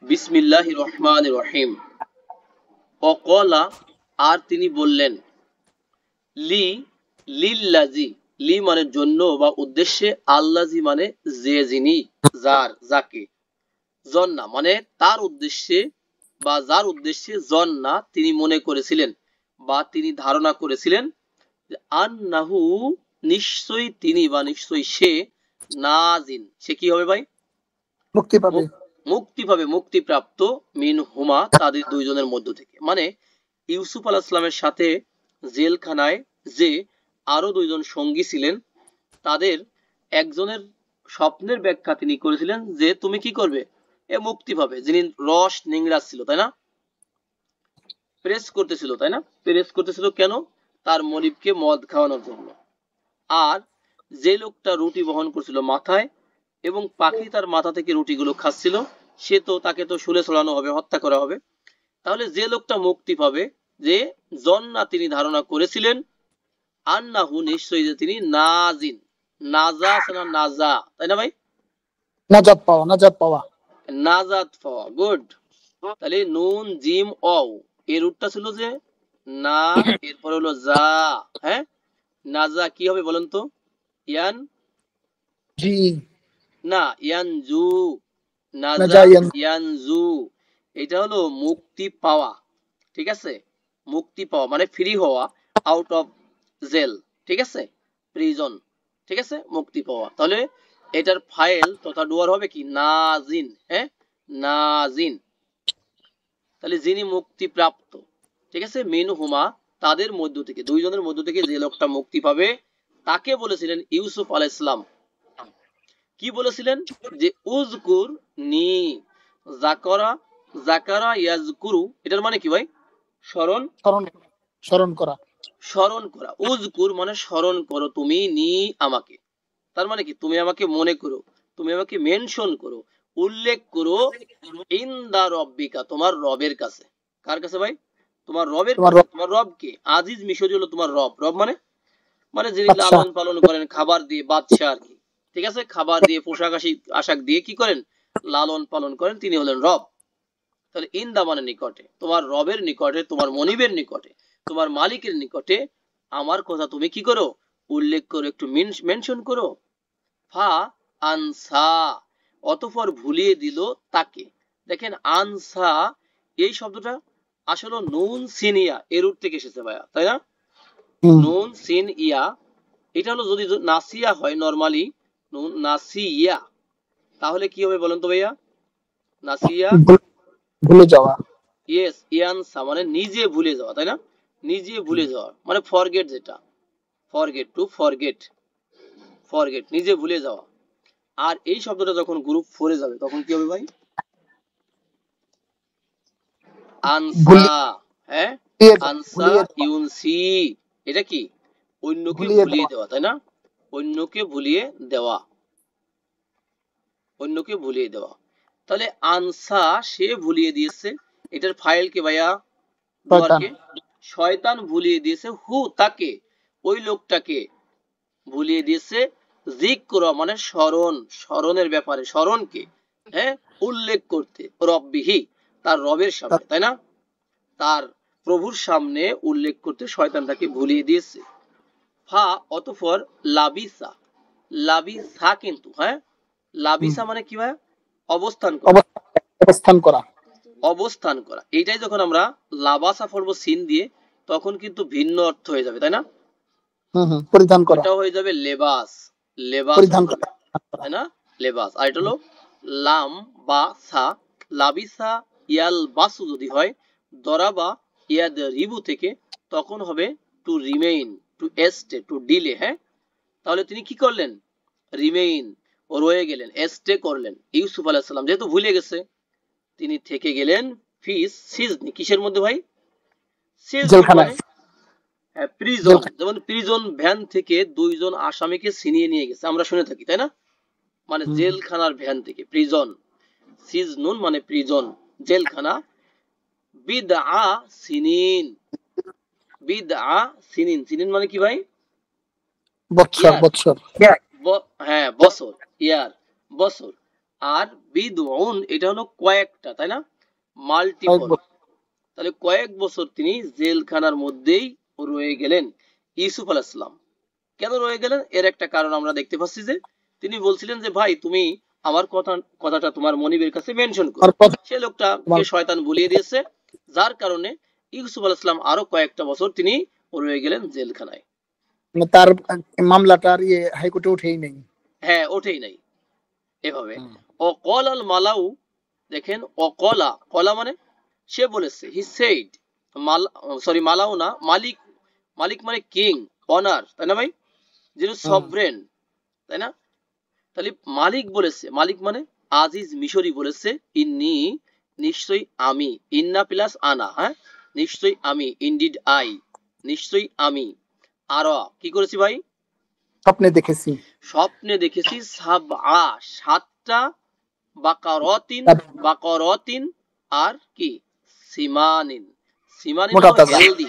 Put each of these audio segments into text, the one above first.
বিসমিল্লাহির রহমানির রহিম। অকলা, আর তিনি বললেন, লি, লিল্লাজি, লি মানে জন্য বা উদ্দেশ্যে, আল্লাজি মানে যে যিনি, যার, যাকে, জন্না মানে তার উদ্দেশ্যে বা যার উদ্দেশ্যে, জন্না তিনি মনে করেছিলেন বা তিনি ধারণা করেছিলেন, আন্নাহু নিশ্চয়ই তিনি বা নিশ্চয়ই সে, নাজিন সে কি হবে ভাই? মুক্তি পাবে। মুক্তি পাবে, মুক্তিপ্রাপ্ত, মিন হুমা তাদের দুইজনের মধ্য থেকে। মানে ইউসুফ আলাইহিস সালামের সাথে জেলখানায় যে আরো দুইজন সঙ্গী ছিলেন, তাদের একজনের স্বপ্নের ব্যাখ্যা তিনি করেছিলেন যে তুমি কি করবে, এ মুক্তি পাবে। যিনি রস নিংড়াস ছিল, তাই না, প্রেস করতেছিল, তাই না, প্রেস করতেছিল কেন? তার মনিবকে মদ খাওয়ানোর জন্য। আর যে লোকটা রুটি বহন করছিল মাথায় এবং পাখি তার মাথা থেকে রুটিগুলো খাচ্ছিল, সে তো, তাকে তো শুলে ছড়ানো হবে, হত্যা করা হবে। তাহলে যে লোকটা মুক্তি পাবে, যে জন্না তিনি ধারণা করেছিলেন, আন্নাহু নিশ্চয়ই যে তিনি, নাজিন, নাজা আছে না, নাজা, তাই না ভাই? নাজাত পাওয়া, নাজাত পাওয়া। নাজাত পাওয়া, গুড। তাহলে নুন জিম অও, এর রুটটা ছিল যে না, এরপর হলো যা। হ্যাঁ, নাজা কি হবে বলেন তো? ইয়ান, জি, না, ইয়ানজু, নাজা, নাজায়ান। ইয়ানজু। এটা হলো মুক্তি পাওয়া, ঠিক আছে? মুক্তি পাওয়া মানে ফ্রি হওয়া, আউট অফ জেল, ঠিক আছে, প্রিজন, ঠিক আছে, মুক্তি পাওয়া। তাহলে এটার ফাইল তথা ডুয়ার হবে কি, নাজিন। হ্যাঁ, নাজিন। তাহলে যিনি মুক্তি প্রাপ্ত, ঠিক আছে, মিন হুমা তাদের মধ্য থেকে, দুইজনের মধ্য থেকে যে লোকটা মুক্তি পাবে, তাকে বলেছিলেন ইউসুফ আলাইহিস সালাম। কি বলেছিলেন? যে উজকুর নি, জাকরা, জাকারা ইয়াজকুরু, এটার মানে কি ভাই? স্মরণ, স্মরণ, স্মরণ করা। স্মরণ করা। উজকুর মানে স্মরণ করো তুমি, নি আমাকে, তার মানে কি তুমি আমাকে মনে করো, তুমি আমাকে মেনশন করো, উল্লেখ করো, ইনদা রব্বিকা তোমার রবের কাছে। কার কাছে ভাই? তোমার রবের তোমার কাছে। তোমার রব কে? আজিজ মিশরি হলো তোমার রব। রব মানে, মানে যিনি বাদশা। লালন পালন করেন খাবার দিয়ে, বাদশাহ আর কি, ঠিক আছে, খাবার দিয়ে, পোশাক আশাক দিয়ে কি করেন, লালন পালন করেন, তিনি হলেন রব। তাহলে ইন্দা মানে নিকটে, তোমার রবের নিকটে, তোমার মনিবের নিকটে, তোমার মালিকের নিকটে আমার কথা তুমি কি করো, উল্লেখ করো, একটু মেনশন করো। ফা আনসা, অতঃপর ভুলিয়ে দিল তাকে। দেখেন আনসা, এই শব্দটা আসলে নুন সিনিয়া এর রুট থেকে এসেছে ভাইয়া, তাই না? নুন সিন ইয়া, এটা হলো যদি নাসিয়া হয় নরমালি, নুন নাসিয়া, তাহলে কি হবে বলেন তো ভাইয়া? নাসিয়া, ভুলে যাওয়া। ইয়েস, ইয়ানসা মানে নিজে ভুলে যাওয়া, তাই না? নিজে ভুলে যাওয়া মানে ফরগেট, যেটা ফরগেট, টু ফরগেট, ফরগেট নিজে ভুলে যাওয়া। আর এই শব্দটা যখন গ্রুপ ফোরে যাবে তখন কি হবে ভাই? আনসা। হ্যাঁ, আনসা ভুলিয়ে ইউনসি, এটা কি? অন্যকে ভুলিয়ে ভুলিয়ে দেওয়া। দেওয়া, তাই না? অন্যকে ভুলিয়ে দেওয়া, অন্যকে ভুলিয়ে দেওয়া। তাহলে আনসা সে ভুলিয়ে দিয়েছে, এটার ফাইল কে ভাইয়া? শয়তান। ডুয়ারকে। শয়তান ভুলিয়ে দিয়েছে, হু তাকে, ওই লোকটাকে ভুলিয়ে দিয়েছে, যিকরা মানে স্মরণ, স্মরণের ব্যাপারে, স্মরণকে, হ্যাঁ, উল্লেখ করতে, রব্বিহি তার রবের সামনে, তাই না, তার প্রভুর সামনে উল্লেখ করতে শয়তান তাকে ভুলিয়ে দিয়েছে। ফা অতঃপর লাবিসা, লাবিসা কিন্তু, হ্যাঁ, লাবিসা মানে কি ভাই? অবস্থান করা, অবস্থান করা। অবস্থান করা। এইটাই যখন আমরা লাবাসা পড়বো সিন দিয়ে, তখন কিন্তু ভিন্ন অর্থ হয়ে যাবে, তাই না? পরিধান করা। ওইটাও হয়ে যাবে লেবাস, লেবাস পরিধান হয়ে যাবে, করা। তাই না, লেবাস। আর এটা হলো লাম বা সা, লাবিসা ইয়াল বাসু যদি হয়, দরাবা ইয়াদ রিবু থেকে, তখন হবে to remain, to stay, to delay. হ্যাঁ, তাহলে তিনি কি করলেন? রিমেইন, ও রয়ে গেলেন, এস্টে করলেন। ইউসুফ আলাইহিস সালাম যেহেতু ভুলে গেছে, তিনি থেকে গেলেন ফিস সিজনি, কিসের মধ্যে ভাই? সিজনি মানে জেলখানায়। প্রিজন, যেমন প্রিজন ভ্যান থেকে দুইজন আসামিকে ছিনিয়ে নিয়ে গেছে, আমরা শুনে থাকি, তাই না? মানে জেলখানার ভ্যান থেকে, প্রিজন, সিজনুন মানে প্রিজন, জেলখানা। বিদআ সিনিন, বিদআ সিনিন, সিনিন মানে কি ভাই? বৎসর, ইয়ার, বৎসর। হ্যাঁ বছর, ইয়ার, বছর। আর বিদউন এটা হলো কয়েকটা, তাই না, মাল্টিপল। তাহলে কয়েক বছর তিনি জেলখানার মধ্যেই রয়ে গেলেন ইউসুফ আলাইহিস সালাম। কেন রয়ে গেলেন এর একটা কারণ আমরা দেখতে পাচ্ছি যে তিনি বলছিলেন যে ভাই তুমি আমার কথাটা তোমার মনিবের কাছে মেনশন করো। সে লোকটাকে শয়তান ভুলিয়ে দিয়েছে, যার কারণে ইউসুফ আলাইহিস সালাম আরো কয়েকটা বছর তিনি রয়ে গেলেন জেলখানায়। তার মামলাটা আর হাইকোর্টে উঠেই নেই। হ্যাঁ, ওঠেই নাই। এভাবে অকল আল মালাউ, দেখেন অকলা, কলা মানে সে বলেছে, হি সেড, সরি মালাউ না, মালিক, মালিক মানে কিং, অনার, তাই না ভাই, যিনি সভরেন, তাই না। তাহলে মালিক বলেছে, মালিক মানে আজিজ মিশরি বলেছে, ইন্নি নিশ্চয়ই আমি, ইন্না প্লাস আনা, হ্যাঁ নিশ্চয়ই আমি, ইনডিড আই নিশ্চয়ই আমি, আর কি করেছি ভাই, স্বপ্নে দেখেছি, স্বপ্নে দেখেছি, সাবআ সাতটা, বাকারতিন, বাকারতিন আর কি, সিমানিন, সিমানিন হেলদি,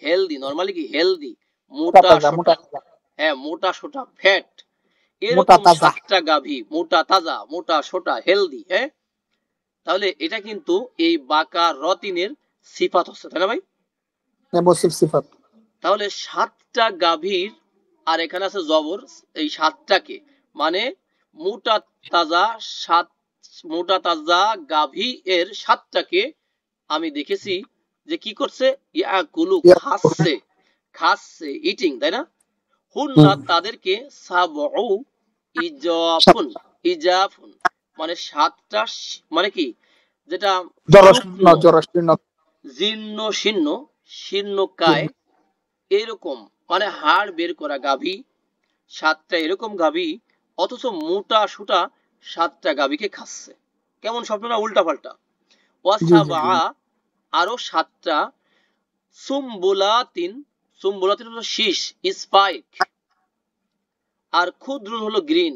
হেলদি নরমালি কি হেলদি, মোটা সোটা, হ্যাঁ মোটা সোটা ফ্যাট, এরকম সাতটা গাভী, মোটা তাজা, মোটা সোটা হেলদি, হ্যাঁ। তাহলে এটা কিন্তু এই বাকারতিনের সিফাত হচ্ছে, তাই না ভাই, সিফাত। তাহলে সাতটা গাভীর, আর এখানে আছে জবর, এই সাতটাকে মানে মোটা তাজা, সাত মোটা তাজা গাভী এর সাতটাকে আমি দেখেছি যে কি করছে, ইয়াকুলু খাচ্ছে, খাচ্ছে ইটিং, তাই না, হুন্না তাদেরকে, সাবউ ইজাফুন, ইজাফুন মানে সাতটা, মানে কি যেটা জীর্ণ শীর্ণ, শীর্ণকায়, এরকম মানে হাড় বের করা গাভী, সাতটা এরকম গাভী, অথচ মোটা সুটা সাতটা গাভীকে খাচ্ছে। কেমন স্বপ্ন না, উল্টা পাল্টা। ওয়াসাবা আরো সাতটা, সুম্বুলাতিন, সুম্বুলাতিন হলো শীষ, স্পাইক, আর ক্ষুদ্র হলো গ্রিন,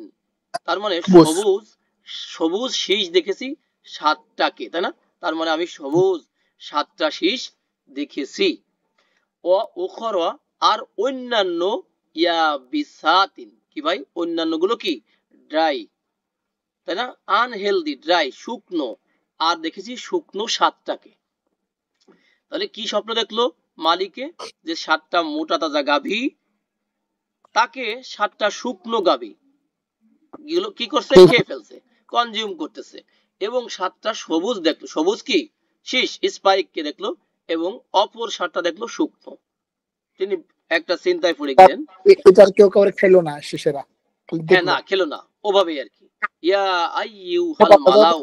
তার মানে সবুজ, সবুজ শীষ দেখেছি সাতটাকে, তাই না, তার মানে আমি সবুজ সাতটা শীষ দেখেছি। ও উখরা আর অন্যান্য, ইয়া বিসাতিন কি ভাই, অন্যান্য গুলো কি ড্রাই, তাই না, আনহেলদি ড্রাই শুকনো, আর দেখেছি শুকনো সাতটাকে। তাহলে কি স্বপ্ন দেখলো মালিকে, যে সাতটা মোটা তাজা গাভী, তাকে সাতটা শুকনো গাভী গুলো কি করছে, খেয়ে ফেলছে, কনজিউম করতেছে, এবং সাতটা সবুজ দেখলো, সবুজ কি শীষ স্পাইক কে দেখলো, এবং অপর সাতটা দেখলো শুকনো। তিনি একটা চিন্তায় পড়ে গেলেন, এটার কেউ কাউরে খেলো না শিশেরা, হ্যাঁ না খেলো না, ওভাবেই আর কি, ইয়া আইয়ুহাল মালাউ,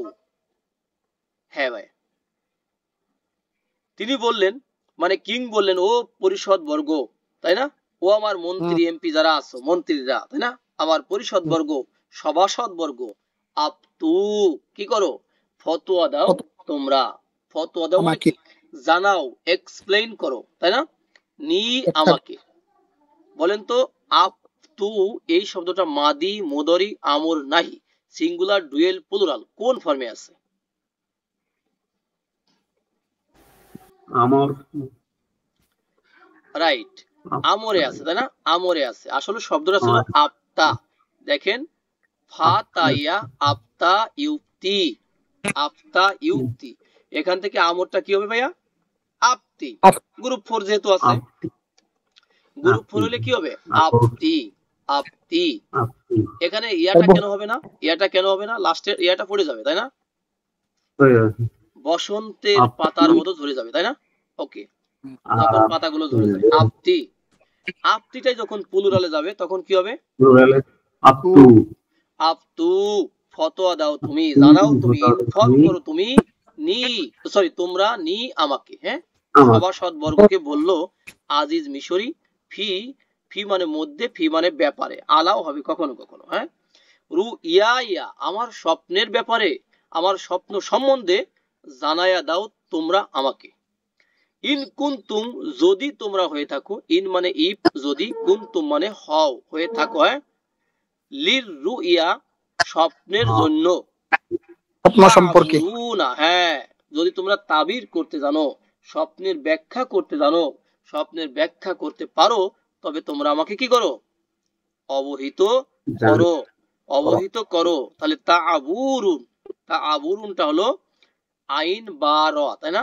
হ্যাঁ ভাই, তিনি বললেন, মানে কিং বললেন, ও পরিষদ বর্গ, তাই না, ও আমার মন্ত্রী এমপি যারা আছো, মন্ত্রীরা, তাই না, আমার পরিষদ বর্গ, সভাসদ বর্গ, আপতু কি করো, ফতোয়া দাও, তোমরা ফতোয়া দাও মানে কি, জানাও, এক্সপ্লেইন করো, তাই না, নি আমাকে। বলেন তো আপতু এই শব্দটা মাদি, মুদরি, আমর নাহি, সিঙ্গুলার, ডুয়েল, প্লুরাল কোন ফর্মে আছে, আমর, রাইট, আমরে আছে, তাই না, আমরে আছে। আসলে শব্দটা ছিল আপতা, দেখেন ফাতাইয়া, আপতা ইউক্তি, আপতা ইউক্তি, এখান থেকে আমরটা কি হবে ভাইয়া, আপতি, গ্রুপ 4 যেহেতু আছে, গ্রুপ 4 হলে কি হবে, আপতি, আপতি। এখানে ইয়াটা কেন হবে না, ইয়াটা কেন হবে না, লাস্টের ইয়াটা পড়ে যাবে, তাই না, বসন্তের পাতার মতো ঝরে যাবে, তাই না, ওকে, যখন পাতাগুলো ঝরে যাবে, আপতি, আপতিটাই যখন প্লুরালে যাবে তখন কি হবে, আপতু, আপতু ফতোয়া দাও তুমি, জানাও তুমি, ইনফর্ম করো তুমি, নি সরি তোমরা, নি আমাকে, হ্যাঁ, সভাসদ বর্গকে বলল আজিজ মিশরি, ফি, ফি মানে মধ্যে, ফি মানে ব্যাপারে, আলাও হবে কখনো কখনো, হ্যাঁ, রু ইয়া ইয়া আমার স্বপ্নের ব্যাপারে, আমার স্বপ্ন সম্বন্ধে জানায়া দাও তোমরা আমাকে, ইন কুনতুম যদি তোমরা হয়ে থাকো, ইন মানে ইফ, যদি, কুনতুম মানে হও, হয়ে থাকো, হ্যাঁ, লির রুইয়া স্বপ্নের জন্য, স্বপ্ন সম্পর্কে, হ্যাঁ যদি তোমরা তাবির করতে জানো, স্বপ্নের ব্যাখ্যা করতে জানো, স্বপ্নের ব্যাখ্যা করতে পারো, তবে তোমরা আমাকে কি করো, অবহিত করো, অবহিত করো। তাহলে তা আবুরুনটা হলো আইন বা র, তাই না?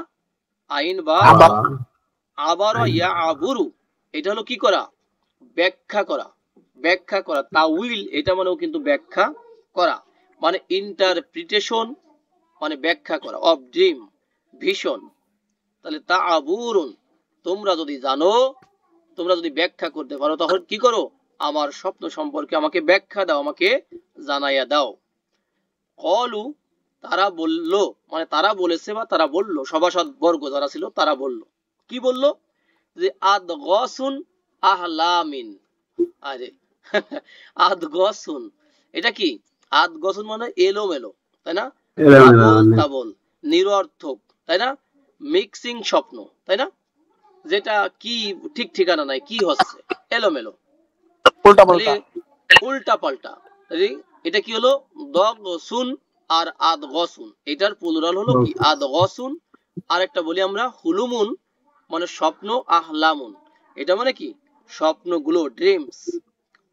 আইন বা র। আবার ইয়া আবুরু, এটা হলো কি করা? ব্যাখ্যা করা। ব্যাখ্যা করা। তাউইল এটা মানেও কিন্তু ব্যাখ্যা করা, মানে ইন্টারপ্রিটেশন, মানে ব্যাখ্যা করা। অফ ড্রিম, ভীষণ। তাহলে তা আবুরুন, তোমরা যদি জানো, তোমরা যদি ব্যাখ্যা করতে পারো, তাহলে কি করো? আমার স্বপ্ন সম্পর্কে আমাকে ব্যাখ্যা দাও, আমাকে জানাইয়া দাও। কলু, তারা বলল, মানে তারা বলেছে বা তারা বলল, সভাসদ বর্গ যারা ছিল তারা বলল। কি বলল? যে আদগসুন আহলামিন। আরে আদগসুন, এটা কি? আদগসুন মানে এলোমেলো, তাই না? আবল তাবল, নিরর্থক, তাই না? মিক্সিং স্বপ্ন, তাই না? যেটা কি ঠিক ঠিকানা নাই, কি হচ্ছে, এলোমেলো, উল্টা পাল্টা। উল্টা পাল্টা। এটা কি হলো? দগসুন আর আদগসুন, এটার প্লুরাল হলো কি? আদগসুন। আর একটা বলি আমরা হুলুমুন, মানে স্বপ্ন। আহলামুন, এটা মানে কি? স্বপ্নগুলো, ড্রিমস।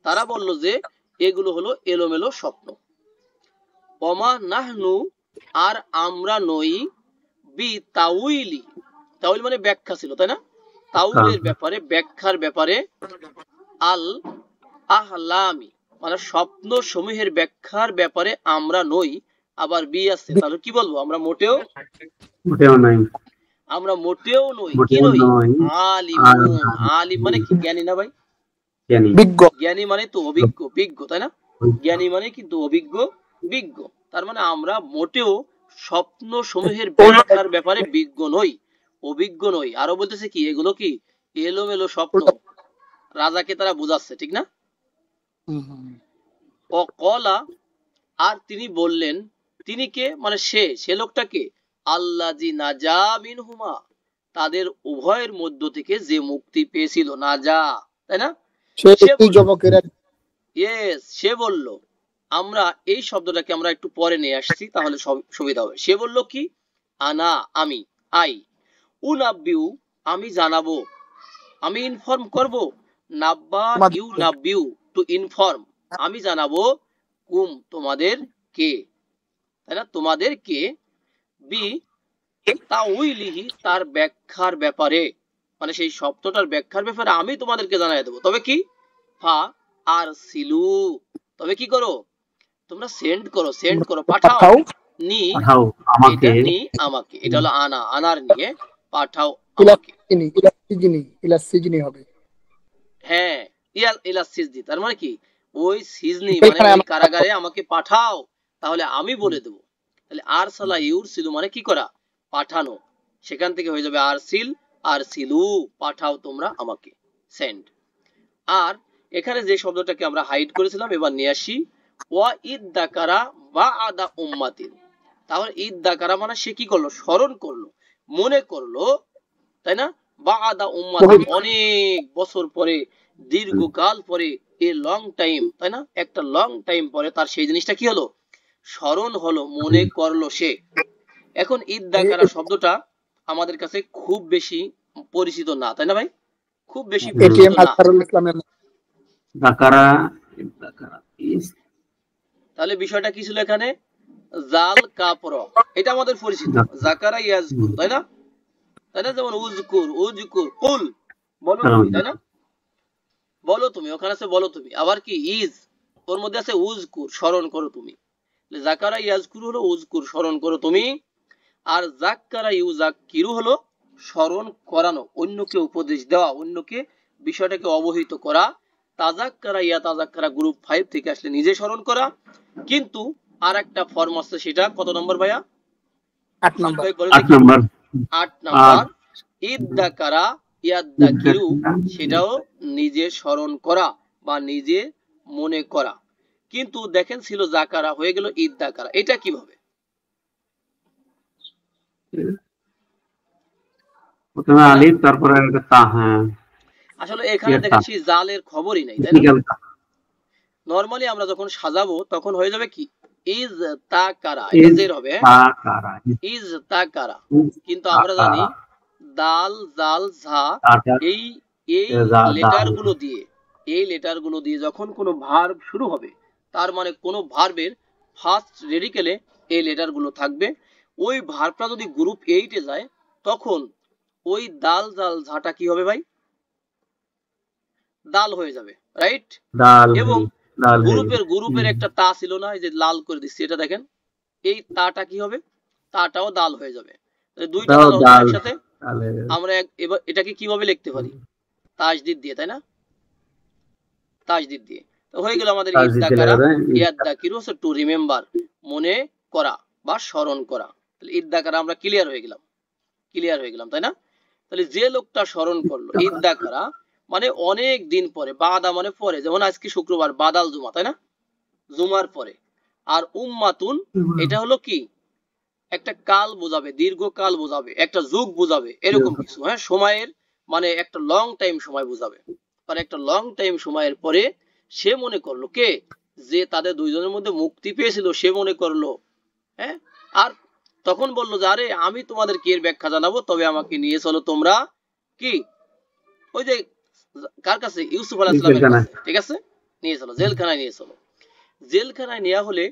তারা বলল যে এগুলো হলো এলোমেলো স্বপ্ন। ওমা নাহনু, আর আমরা নই, বি তাউইলি, তাউইল মানে ব্যাখ্যা ছিল, তাই না? তাউইলের ব্যাপারে, ব্যাখ্যার ব্যাপারে, আল আহলামি মানে স্বপ্ন সমূহের ব্যাখ্যার ব্যাপারে আমরা নই। আবার বি আছে, তাহলে কি বলবো? আমরা মোটেও নাই, আমরা মোটেও নই। কি নই? আলিমুন। আলিম মানে কি? জ্ঞানী না ভাই? বিজ্ঞ। জ্ঞানী মানে তো অভিজ্ঞ, বিজ্ঞ, তাই না? জ্ঞানী মানে কিন্তু অভিজ্ঞ, বিজ্ঞ। তার মানে আমরা মোটেও স্বপ্ন সমূহের ব্যাখ্যার ব্যাপারে বিজ্ঞ নই, অভিজ্ঞ নই। আরো বলতেছে কি? এগুলো কি এলোমেলো স্বপ্ন। রাজাকে তারা বুঝাচ্ছে, ঠিক না? অকলা, আর তিনি বললেন, তিনি কে? মানে সে লোকটাকে, আল্লাজি নাজা মিনহুমা, তাদের উভয়ের মধ্য থেকে যে মুক্তি পেয়েছিল, নাজা, তাই না? ইয়েস, সে বলল, আমরা এই শব্দটাকে আমরা একটু পরে নিয়ে আসছি, তাহলে সুবিধা হবে। সে বলল কি? আনা, আমি, আই, উনাব্বিউ, আমি জানাবো, আমি ইনফর্ম করব। নাব্বা ইউ, নাব্বিউ টু ইনফর্ম, আমি জানাবো। কুম, তোমাদের কে, তাই না? তোমাদের কে। বি তাউইলিহি, তার ব্যাখ্যার ব্যাপারে, মানে সেই শব্দটার ব্যাখ্যার ব্যাপারে আমি তোমাদেরকে জানাই দেবো। তবে কি? ফা আর সিলু, তবে কি করো? তোমরা সেন্ড করো, সেন্ড করো, পাঠাও। নি, এটা নি আমাকে, এটা হলো আনা, আনার নিয়ে পাঠাও আমাকে। হবে। হ্যাঁ, ইলা সিজনি, তার মানে কি? ওই সিজনি মানে ওই কারাগারে আমাকে পাঠাও, তাহলে আমি বলে দেব। তাহলে আরসালা ইউরসিলু মানে কি করা? পাঠানো। সেখান থেকে হয়ে যাবে আরসিল, আরসিলু, পাঠাও তোমরা আমাকে, সেন্ড। আর এখানে যে শব্দটাকে আমরা হাইড করেছিলাম, এবার নিয়ে আসি। ওয়া ইদ্দাকারা বা আদা উম্মাতিন, তাহলে ইদ্দাকারা মানে সে কি করলো? স্মরণ করলো, মনে করলো, তাই না? বা আদা উম্মাতিন, অনেক বছর পরে, দীর্ঘকাল পরে, এ লং টাইম, তাই না? একটা লং টাইম পরে তার সেই জিনিসটা কি হলো? স্মরণ হলো, মনে করলো সে। এখন ইদ্দাকারা শব্দটা আমাদের কাছে খুব বেশি পরিচিত না, তাই না ভাই? খুব বেশি পরিচিত না। তাহলে বিষয়টা কি ছিল এখানে? জাল কাপর, এটা আমাদের পরিচিত। জাকারা ইয়াজকুর, তাই না? তাই না? যেমন উজকুর, উজকুর, কুল, বলো তুমি, তাই না? বলো তুমি, ওখানে আছে বলো তুমি। আবার কি? ইজ, ওর মধ্যে আছে উজকুর, স্মরণ করো তুমি। জাকারা ইয়াজকুর হলো উজকুর, স্মরণ করো তুমি। আর জাক্কারা ইউজাক্কিরু হলো স্মরণ করানো, অন্যকে উপদেশ দেওয়া, অন্যকে বিষয়টাকে অবহিত করা। তাজাক্কারা ইয়া তাজাক্কারা গ্রুপ 5 থেকে আসলে নিজে স্মরণ করা। কিন্তু আর একটা ফর্ম আছে, সেটা কত নম্বর ভাইয়া? 8 নম্বর। 8 নম্বর। ইদ্দাকারা ইয়াদ্দাকিরু, সেটাও নিজে স্মরণ করা বা নিজে মনে করা। কিন্তু দেখেন ছিল জাকারা, হয়ে গেল ইদ্দাকারা, এটা কিভাবে? প্রথমে আলিফ, তারপরে একটা তা। হ্যাঁ, আসলে এখানে দেখেছি জালের খবরই নাই, তাই না? নরমালি আমরা যখন সাজাবো তখন হয়ে যাবে কি? ইজ তাকারা, এটা জের হবে, ইজ তাকারা। কিন্তু আমরা জানি দাল, জাল, ঝা, এই লেটার গুলো দিয়ে, এই লেটার গুলো দিয়ে যখন কোনো ভার্ব শুরু হবে, তার মানে কোনো ভার্বের ফার্স্ট রেডিকেলে এই লেটার গুলো থাকবে। ওই ভার্বটা যদি গ্রুপ 8 এ যায় তখন ওই দাল জাল ঝাটা কি হবে ভাই? দাল হয়ে যাবে, রাইট? दाल है এবং दाल है গ্রুপের একটা তা ছিল না, এই যে লাল করে দিচ্ছি, এটা দেখেন, এই তাটা কি হবে? তাটাও দাল হয়ে যাবে। তাহলে দুইটা दाल দাল হলো दाल একসাথে। दाल है আমরা এবার এটাকে কিভাবে লিখতে পারি? তাজদিদ দিয়ে, তাই না? তাজদিদ দিয়ে। তো হয়ে গেল আমাদের ताजदीद ইদ্দাকারা लग रहा है ইয়াদ্দাকিরু টু রিমেম্বার, মনে করা বা স্মরণ করা। তাহলে ইদ্দাকারা আমরা ক্লিয়ার হয়ে গেলাম, তাই না? তাহলে যে লোকটা স্মরণ করলো, ইদ্দাকারা মানে অনেক দিন পরে, বাদা মানে পরে, যেমন আজকে শুক্রবার, বাদাল জুমা, তাই না? জুমার পরে। আর উম্মাতুন এটা হলো কি? একটা কাল বোঝাবে, দীর্ঘকাল বোঝাবে, একটা যুগ বোঝাবে, এরকম কিছু। হ্যাঁ, সময়ের মানে একটা লং টাইম সময় বোঝাবে। আর একটা লং টাইম সময়ের পরে সে মনে করলো, কে? যে তাদের দুইজনের মধ্যে মুক্তি পেয়েছিল, সে মনে করলো। হ্যাঁ, আর তখন বললো যে আরে আমি তোমাদেরকে এর ব্যাখ্যা জানাবো, তবে আমাকে নিয়ে চলো তোমরা কি ওই যে কার কাছে? ইউসুফ আলাইহিস সালামের কাছে, ঠিক আছে? নিয়ে চলো, জেলখানায় নিয়ে চলো। জেলখানায় নেওয়া হলে